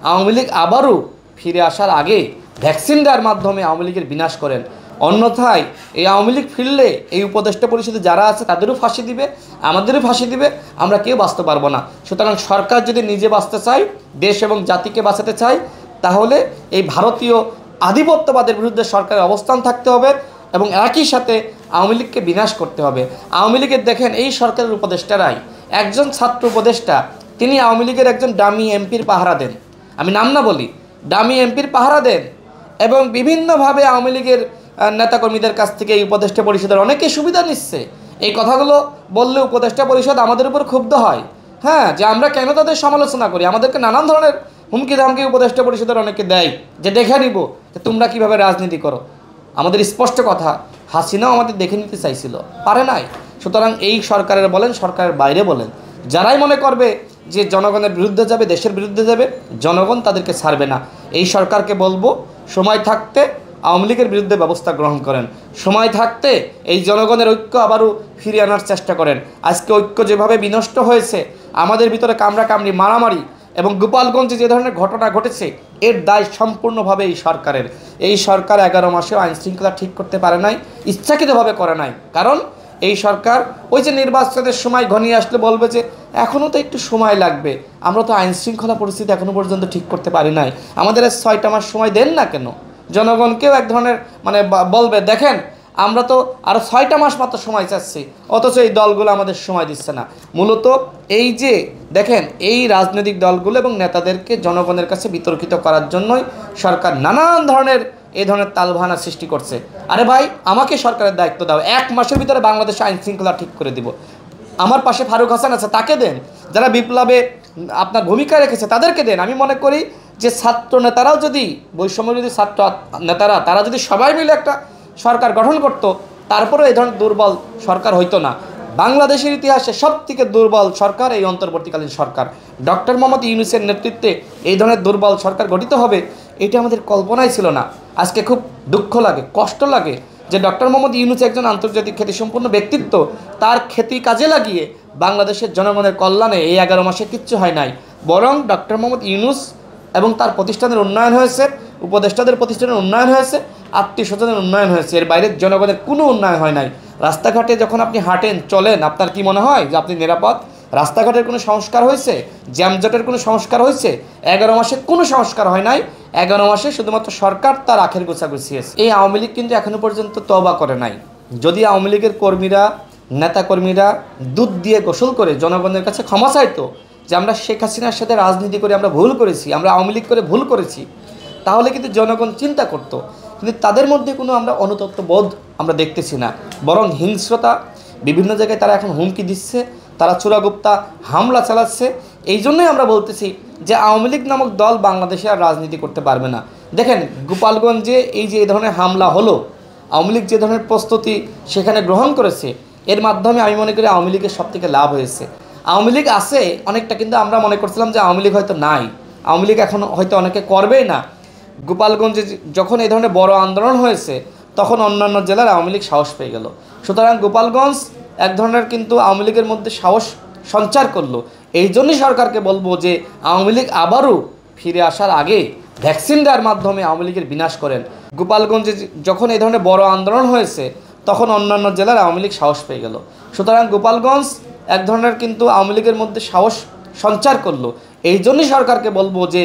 আওয়ামী লীগ আবারও ফিরে আসার আগে ভ্যাকসিন দেওয়ার মাধ্যমে আওয়ামী লীগের বিনাশ করেন। অন্যথায় এই আওয়ামী লীগ ফিরলে এই উপদেষ্টা পরিষদে যারা আছে তাদেরও ফাঁসি দিবে, আমাদেরও ফাঁসি দিবে, আমরা কেউ বাঁচতে পারবো না। সুতরাং সরকার যদি নিজে বাঁচতে চায়, দেশ এবং জাতিকে বাঁচাতে চায়, তাহলে এই ভারতীয় আধিপত্যবাদের বিরুদ্ধে সরকারের অবস্থান থাকতে হবে এবং একই সাথে আওয়ামী লীগকে বিনাশ করতে হবে। আওয়ামী লীগের দেখেন এই সরকারের উপদেষ্টারাই, একজন ছাত্র উপদেষ্টা তিনি আওয়ামী লীগের একজন ডামি এমপির পাহারা দেন, আমি নাম না বলি, ডামি এমপির পাহারা দেন এবং বিভিন্নভাবে আওয়ামী লীগের নেতাকর্মীদের কাছ থেকে এই উপদেষ্টা পরিষদের অনেকে সুবিধা নিচ্ছে। এই কথাগুলো বললে উপদেষ্টা পরিষদ আমাদের উপর ক্ষুব্ধ হয়, হ্যাঁ, যে আমরা কেন তাদের সমালোচনা করি। আমাদেরকে নানান ধরনের হুমকি ধামকি উপদেষ্টা পরিষদের অনেকে দেয় যে দেখে নিব যে তোমরা কীভাবে রাজনীতি করো। আমাদের স্পষ্ট কথা, হাসিনাও আমাদের দেখে নিতে চাইছিল, পারে নাই। সুতরাং এই সরকারের বলেন, সরকারের বাইরে বলেন, যারাই মনে করবে যে জনগণের বিরুদ্ধে যাবে, দেশের বিরুদ্ধে যাবে, জনগণ তাদেরকে ছাড়বে না। এই সরকারকে বলবো সময় থাকতে আওয়ামী লীগের বিরুদ্ধে ব্যবস্থা গ্রহণ করেন, সময় থাকতে এই জনগণের ঐক্য আবারও ফিরিয়ে আনার চেষ্টা করেন। আজকে ঐক্য যেভাবে বিনষ্ট হয়েছে, আমাদের ভিতরে কামড়াকামড়ি, মারামারি এবং গোপালগঞ্জে যে ধরনের ঘটনা ঘটেছে, এর দায় সম্পূর্ণভাবে এই সরকারের। এই সরকার 11 মাসেও আইন শৃঙ্খলা ঠিক করতে পারে নাই, ইচ্ছাকৃতভাবে করে নাই। কারণ এই সরকার ওই যে নির্বাচনের সময় ঘনিয়ে আসলে বলবে যে এখনও তো একটু সময় লাগবে, আমরা তো আইন শৃঙ্খলা পরিস্থিতি এখনও পর্যন্ত ঠিক করতে পারি নাই, আমাদের 6টা মাস সময় দেন না কেন। জনগণকেও এক ধরনের বলবে দেখেন আমরা তো আরও 6টা মাস মাত্র সময় চাচ্ছি, অথচ এই দলগুলো আমাদের সময় দিচ্ছে না। মূলত এই যে দেখেন এই রাজনৈতিক দলগুলো এবং নেতাদেরকে জনগণের কাছে বিতর্কিত করার জন্যই সরকার নানান ধরনের এই ধরনের তালবাহানা সৃষ্টি করছে। আরে ভাই, আমাকে সরকারের দায়িত্ব দাও, 1 মাসের ভিতরে বাংলাদেশে আইন শৃঙ্খলা ঠিক করে দিব। আমার পাশে ফারুক হাসান আছে, তাকে দেন। যারা বিপ্লবে আপনার ভূমিকা রেখেছে তাদেরকে দেন। আমি মনে করি যে ছাত্র নেতারাও যদি, বৈষম্য যদি ছাত্র নেতারা তারা যদি সবাই মিলে একটা সরকার গঠন করত, তারপরেও এই ধরনের দুর্বল সরকার হইতো না। বাংলাদেশের ইতিহাসে সবথেকে দুর্বল সরকার এই অন্তর্বর্তীকালীন সরকার। ডক্টর মোহাম্মদ ইউনূসের নেতৃত্বে এই ধরনের দুর্বল সরকার গঠিত হবে, এটা আমাদের কল্পনাই ছিল না। আজকে খুব দুঃখ লাগে, কষ্ট লাগে যে ডক্টর মোহাম্মদ ইউনূস একজন আন্তর্জাতিক খ্যাতিসম্পন্ন ব্যক্তিত্ব, তার খ্যাতি কাজে লাগিয়ে বাংলাদেশের জনগণের কল্যাণে এই 11 মাসে কিচ্ছু হয় নাই। বরং ডক্টর মোহাম্মদ ইউনূস এবং তার প্রতিষ্ঠানের উন্নয়ন হয়েছে, উপদেষ্টাদের প্রতিষ্ঠানের উন্নয়ন হয়েছে, আত্মীয় স্বজনের উন্নয়ন হয়েছে, এর বাইরে জনগণের কোনো উন্নয়ন হয় নাই। রাস্তাঘাটে যখন আপনি হাঁটেন, চলেন, আপনার কি মনে হয় যে আপনি নিরাপদ? রাস্তাঘাটের কোনো সংস্কার হয়েছে? জ্যামজটের কোনো সংস্কার হয়েছে? 11 মাসে কোনো সংস্কার হয় নাই। 11 মাসে শুধুমাত্র সরকার তার আখের গোছা গুছিয়েছে। এই আওয়ামী লীগ কিন্তু এখনও পর্যন্ত তওবা করে নাই। যদি আওয়ামী লীগের কর্মীরা, নেতাকর্মীরা দুধ দিয়ে গোসল করে জনগণের কাছে ক্ষমা চাইতো যে আমরা শেখ হাসিনার সাথে রাজনীতি করে আমরা ভুল করেছি, আমরা আওয়ামী লীগ করে ভুল করেছি, তাহলে কিন্তু জনগণ চিন্তা করতো। কিন্তু তাদের মধ্যে কোনো আমরা অনুতপ্ত বোধ আমরা দেখতেছি না, বরং হিংস্রতা, বিভিন্ন জায়গায় তারা এখন হুমকি দিচ্ছে, তারা চোরাগুপ্তা হামলা চালাচ্ছে। এই জন্যই আমরা বলতেছি যে আওয়ামী লীগ নামক দল বাংলাদেশে আর রাজনীতি করতে পারবে না। দেখেন গোপালগঞ্জে এই যে এই ধরনের হামলা হলো, আওয়ামী লীগ যে ধরনের প্রস্তুতি সেখানে গ্রহণ করেছে, এর মাধ্যমে আমি মনে করি আওয়ামী লীগের সবথেকে লাভ হয়েছে। আওয়ামী লীগ আছে অনেকটা, কিন্তু আমরা মনে করছিলাম যে আওয়ামী লীগ হয়তো নাই, আওয়ামী লীগ এখন হয়তো অনেকে করবেই না। গোপালগঞ্জে যখন এই ধরনের বড় আন্দোলন হয়েছে, তখন অন্যান্য জেলার আওয়ামী লীগ সাহস পেয়ে গেল। সুতরাং গোপালগঞ্জ এক ধরনের কিন্তু আওয়ামী লীগের মধ্যে সাহস সঞ্চার করলো। এই জন্যই সরকারকে বলবো যে আওয়ামী লীগ আবারও ফিরে আসার আগে ভ্যাকসিন দেওয়ার মাধ্যমে আওয়ামী লীগের বিনাশ করেন। গোপালগঞ্জে যখন এই ধরনের বড় আন্দোলন হয়েছে, তখন অন্যান্য জেলার আওয়ামী লীগ সাহস পেয়ে গেল। সুতরাং গোপালগঞ্জ এক ধরনের কিন্তু আওয়ামী লীগের মধ্যে সাহস সঞ্চার করলো। এই জন্যই সরকারকে বলবো যে